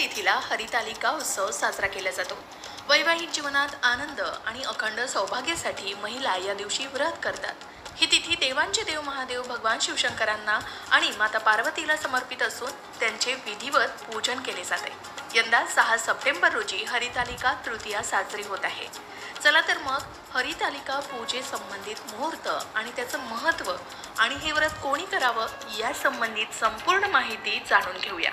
तिथीला हरितालिका उत्सव साजरा केला जातो। वैवाहिक जीवनात आनंद आणि अखंड सौभाग्यासाठी महिला या दिवशी व्रत करतात। ही तिथी देवांचे देव महादेव भगवान शिवशंकरांना आणि माता पार्वतीला समर्पित असून त्यांचे विधिवत पूजन केले जाते। यंदा 6 सप्टेंबर रोजी हरितालिका तृतीया साजरी होत आहे। चला तर मग हरितालिका पूजे संबंधित मुहूर्त आणि त्याचं महत्त्व आणि हे व्रत कोणी करावं या संबंधित संपूर्ण माहिती जाणून घेऊया।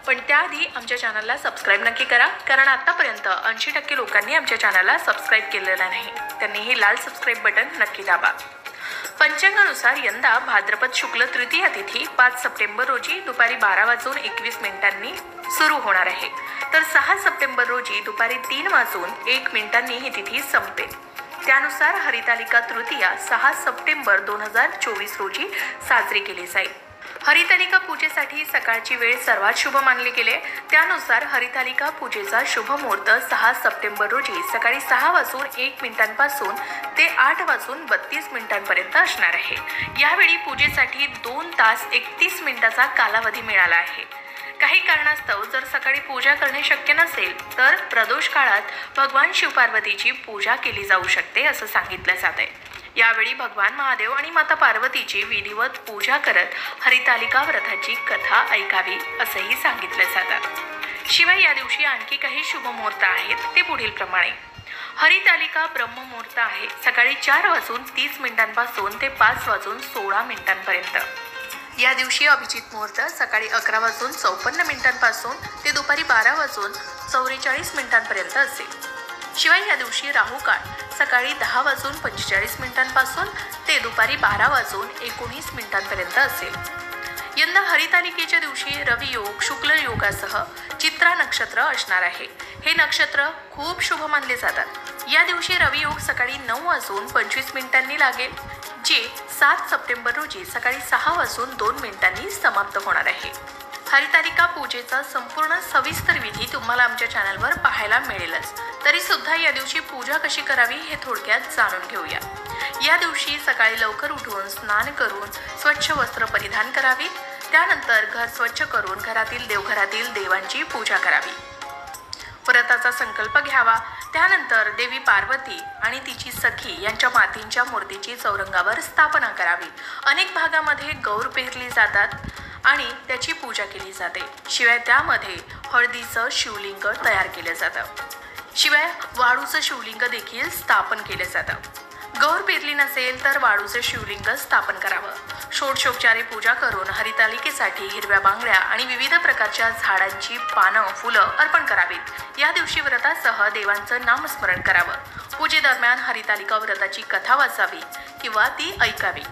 पण त्याआधी आमच्या चॅनलला सबस्क्राईब नक्की करा, कारण आतापर्यंत 80% लोकांनी आमच्या चॅनलला सबस्क्राईब केलेलं नाही। त्यांनी हे लाल सबस्क्राईब बटन नक्की दाबा। पंचांगानुसार यंदा भाद्रपद शुक्ल तृतीया तिथी 5 सप्टेंबर रोजी दुपारी 12:21 सुरू होणार आहे, तर 6 सप्टेंबर रोजी दुपारी 3:01 ही तिथी संपेल। त्यानुसार हरितालिका तृतीया 6 सप्टेंबर 2024 रोजी साजरी केली जाईल। हरितालिका पूजेसाठी सकाळची वेळ सर्वात शुभ मानली गेली। त्यानुसार हरितालिका पूजेचा शुभ मुहूर्त 6 सप्टेंबर रोजी सकाळी 6:01 पासून ते 8:32 पर्यंत असणार आहे। यावेळी पूजेसाठी 2 तास 31 मिनिटाचा कालावधी मिळाला आहे। काही कारणास्तव जर सकाळी पूजा करणे शक्य नसेल तर प्रदोष काळात भगवान शिवपार्वतीची पूजा केली जाऊ शकते असं सांगितलं जात आहे। यावेळी भगवान महादेव आणि माता पार्वतीची विधिवत पूजा करत हरितालिका व्रताची कथा ऐकावी असंही सांगितलं जातं। शिवाय या दिवशी आणखी काही शुभ मुहूर्त आहेत, ते पुढील प्रमाणे। हरितालिका ब्रह्ममुहूर्त आहे सकाळी 4:30 पासून ते 5:16 पर्यंत। या दिवशी अभिजित मुहूर्त सकाळी 11:54 पासून ते दुपारी 12:44 पर्यंत असेल। शिवाय या दिवशी राहू काळ सकाळी 10:45 पासून ते दुपारी 12:19 पर्यंत असेल। यंदा हरितालिकेच्या दिवशी रवी योग शुक्ल योगासह चित्रा नक्षत्र असणार आहे। हे नक्षत्र खूप शुभ मानले जातात। या दिवशी रवी योग सकाळी 9:25 लागेल, जे 7 सप्टेंबर रोजी सकाळी 6:02 समाप्त होणार आहे। हरितालिका पूजेचा संपूर्ण सविस्तर विधी तुम्हाला आमच्या चॅनलवर पाहायला मिळेलच। तरी सुद्धा या दिवशी पूजा कशी करावी हे थोडक्यात जाणून घेऊया। या दिवशी सकाळी लवकर उठून स्नान करून स्वच्छ वस्त्र परिधान करावी। त्यानंतर घर स्वच्छ करून घरातील देवघरातील देवांची पूजा करावी। व्रताचा संकल्प घ्यावा। त्यानंतर देवी पार्वती आणि तिची सखी यांच्या मातींच्या मूर्तीची चौरंगावर स्थापना करावी। अनेक भागामध्ये गौर पेरली जातात आणि त्याची पूजा केली जाते। शिवाय त्यामध्ये हळदीचं शिवलिंग तयार केलं जातं। शिवाय वाळूचं शिवलिंग देखील स्थापन केलं जातं। गौर पेरली नसेल तर वाळूचं शिवलिंग स्थापन करावं। षोडशोपचारे पूजा करून हरितालिकेसाठी हिरव्या बांगड्या आणि विविध प्रकारच्या झाडांची पानं फुलं अर्पण करावीत। या दिवशी व्रतासह देवांचं नामस्मरण करावं। पूजेदरम्यान हरितालिका व्रताची कथा वाचावी किंवा ती ऐकावी।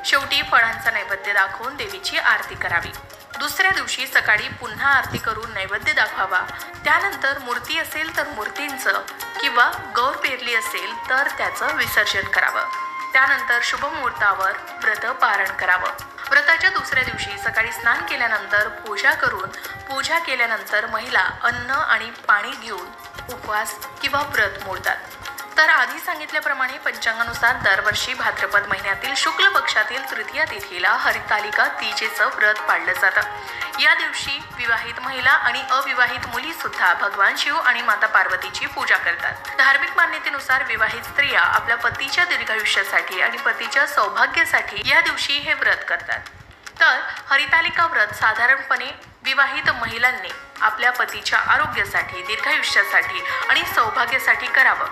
शेवटी फळांचा नैवेद्य दाखवून देवीची आरती करावी। दुसऱ्या दिवशी सकाळी पुन्हा आरती करून नैवेद्य दाखवावा। त्यानंतर मूर्ती असेल तर मूर्तींचं किंवा गौर पेरली असेल तर त्याचं विसर्जन करावं। त्यानंतर शुभ मुहूर्तावर व्रत पारण करावं। व्रताच्या दुसऱ्या दिवशी सकाळी स्नान केल्यानंतर पूजा केल्यानंतर महिला अन्न आणि पाणी घेऊन उपवास किंवा व्रत मोडतात। तर आधी सांगितल्याप्रमाणे पंचांगानुसार दरवर्षी भाद्रपद महिन्यातील शुक्ल पक्षातील तृतीया तिथीला हरितालिका तीजेचं व्रत पाळलं जातं। या दिवशी विवाहित महिला आणि अविवाहित मुली सुद्धा भगवान शिव आणि माता पार्वतीची पूजा करतात। धार्मिक मान्यतेनुसार विवाहित स्त्रिया आपल्या पतीच्या दीर्घायुष्यासाठी आणि पतीच्या सौभाग्यासाठी या दिवशी हे व्रत करतात। तर हरितालिका व्रत साधारणपणे विवाहित महिलांनी आपल्या पतीच्या आरोग्यासाठी, दीर्घायुष्यासाठी आणि सौभाग्यासाठी करावं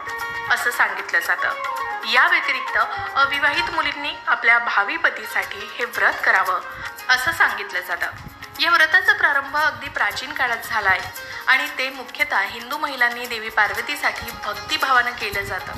असं सांगितलं जातं। या व्यतिरिक्त अविवाहित मुलींनी आपल्या भावी पतीसाठी हे व्रत करावं असं सांगितलं जातं। या व्रताचा प्रारंभ अगदी प्राचीन काळात झाला आहे आणि ते मुख्यतः हिंदू महिलांनी देवी पार्वतीसाठी भक्तिभावानं केलं जातं।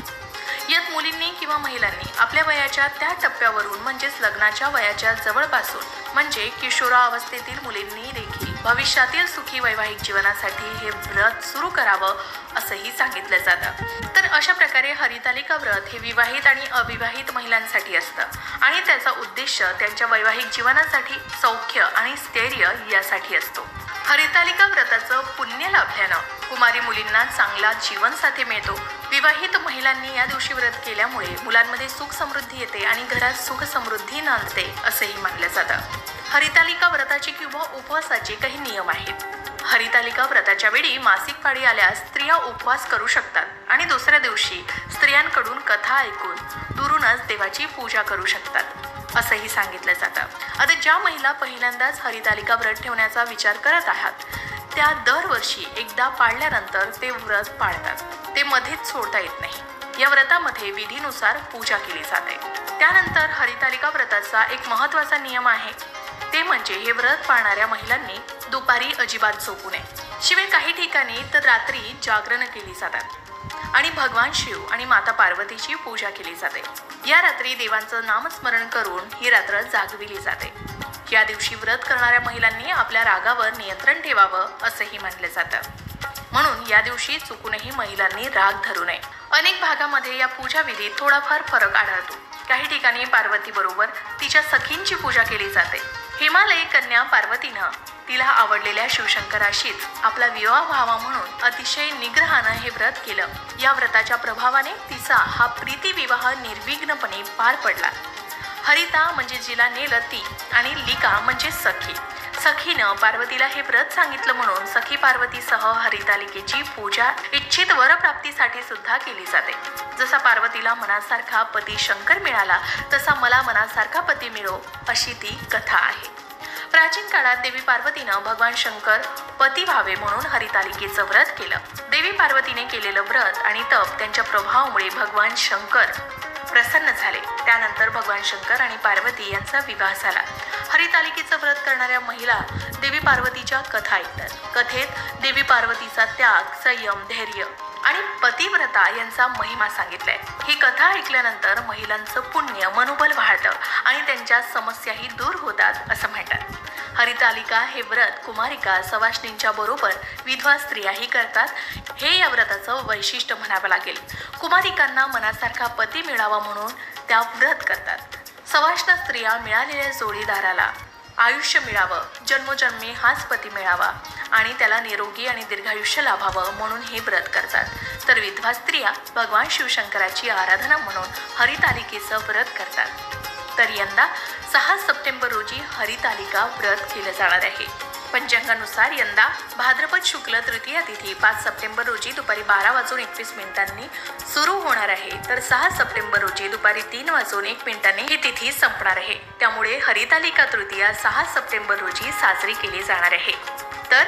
यात मुलींनी किंवा महिलांनी आपल्या वयाच्या त्या टप्प्यावरून म्हणजेच लग्नाच्या वयाच्या जवळपासून म्हणजे किशोरावस्थेतील मुलींनी देखील भविष्यातील सुखी वैवाहिक जीवनासाठी हे व्रत सुरू करावं असंही सांगितलं जातं। तर अशा प्रकारे हरितालिका व्रत हे विवाहित आणि अविवाहित महिलांसाठी असतं आणि त्याचा उद्देश त्यांच्या वैवाहिक जीवनासाठी सौख्य आणि स्थैर्य यासाठी असतो। हरितालिका व्रताचं पुण्य लाभल्यानं कुमारी मुलींना चांगला जीवनसाथी मिळतो। विवाहित महिलांनी या दिवशी व्रत केल्यामुळे मुलांमध्ये सुख समृद्धी येते आणि घरात सुख समृद्धी नांदते असंही मानलं जातं। हरितालिका व्रताचे किंवा उपवासाचे काही नियम आहेत। हरितालिका व्रताच्या वेळी मासिक पाळी आल्यास स्त्रिया उपवास करू शकतात आणि दुसऱ्या दिवशी स्त्रियांकडून कथा ऐकून दुरूनच देवाची पूजा करू शकतात असंही सांगितलं जातं. आता ज्या महिला पहिल्यांदाच हरितालिका व्रत ठेवण्याचा विचार करत आहात त्या दरवर्षी एकदा पाळल्यानंतर ते व्रत पाळतात. ते मध्येच सोडता येत नाही. या व्रतामध्ये विधीनुसार पूजा केली जाते. त्यानंतर हरितालिका व्रताचा एक महत्त्वाचा नियम आहे, ते म्हणजे हे व्रत पाळणाऱ्या महिलांनी दुपारी अजिबात झोपू नये. शिवाय काही ठिकाणी तर रात्री जागरण केली जातात आणि भगवान शिव आणि माता पार्वतीची पूजा केली जाते. या रात्री देवांचं नामस्मरण करून ही रात्र जागविली जाते. या दिवशी व्रत करणाऱ्या महिलांनी आपल्या रागावर नियंत्रण ठेवावं असंही मानलं जातं. म्हणून या दिवशी चुकूनही महिलांनी राग धरू नये. अनेक भागामध्ये या पूजा विधीत थोडाफार फरक आढळतो. काही ठिकाणी पार्वती बरोबर तिच्या सखींची पूजा केली जाते. हिमालयी कन्या पार्वतीनं तिला आवडलेल्या शिवशंकराशीच आपला विवाह व्हावा म्हणून अतिशय निग्रहानं हे व्रत केलं. या व्रताच्या प्रभावाने तिचा हा प्रीतिविवाह निर्विघ्नपणे पार पडला. हरिता म्हणजे जिला नेलं ती आणि लिका म्हणजे सखी. सखीनं पार्वतीला हे व्रत सांगितलं म्हणून सखी पार्वतीसह हरितालिकेची पूजा इच्छित वरप्राप्तीसाठी सुद्धा केली जाते. जसा पार्वतीला मनासारखा पती शंकर मिळाला तसा मला मनासारखा पती मिळो अशी ती कथा आहे. प्राचीन काळात देवी पार्वतीनं भगवान शंकर पती व्हावे म्हणून हरितालिकेचं व्रत केलं. देवी पार्वतीने केलेलं व्रत आणि तप त्यांच्या प्रभावामुळे भगवान शंकर प्रसन्न झाले. त्यानंतर भगवान शंकर आणि पार्वती यांचा विवाह झाला. हरितालिकेचं व्रत करणाऱ्या महिला देवी पार्वतीच्या कथा ऐकतात. कथेत देवी पार्वतीचा त्याग, संयम, धैर्य आणि पतिव्रता यांचा महिमा सांगितलाय. ही कथा ऐकल्यानंतर महिलांचं पुण्य मनोबल वाढतं आणि त्यांच्या समस्याही दूर होतात असं म्हणतात. हरितालिका हे व्रत कुमारिका, सवाष्णींच्या बरोबर विधवा स्त्रियाही करतात. हे या व्रताचं वैशिष्ट्य म्हणावं लागेल. कुमारिकांना मनासारखा पती मिळावा म्हणून त्या व्रत करतात. सवाष्ण स्त्रिया मिळालेल्या जोडीदाराला आयुष्य मिळावं, जन्मोजन्मी हाच पती मिळावा आणि त्याला निरोगी आणि दीर्घायुष्य लाभावं म्हणून हे व्रत करतात. तर विधवा स्त्रिया भगवान शिवशंकराची आराधना म्हणून हरितालिकेचं व्रत करतात. तर यंदा 6 सप्टेंबर रोजी हरितालिका व्रत केलं जाणार आहे. पंचांगानुसार यंदा भाद्रपद शुक्ल तृतीया तिथी 5 सप्टेंबर रोजी दुपारी 12:21 सुरू होणार आहे. तर 6 सप्टेंबर रोजी दुपारी 3:01 ही तिथी संपणार आहे. त्यामुळे हरितालिका तृतीया 6 सप्टेंबर रोजी साजरी केली जाणार आहे. तर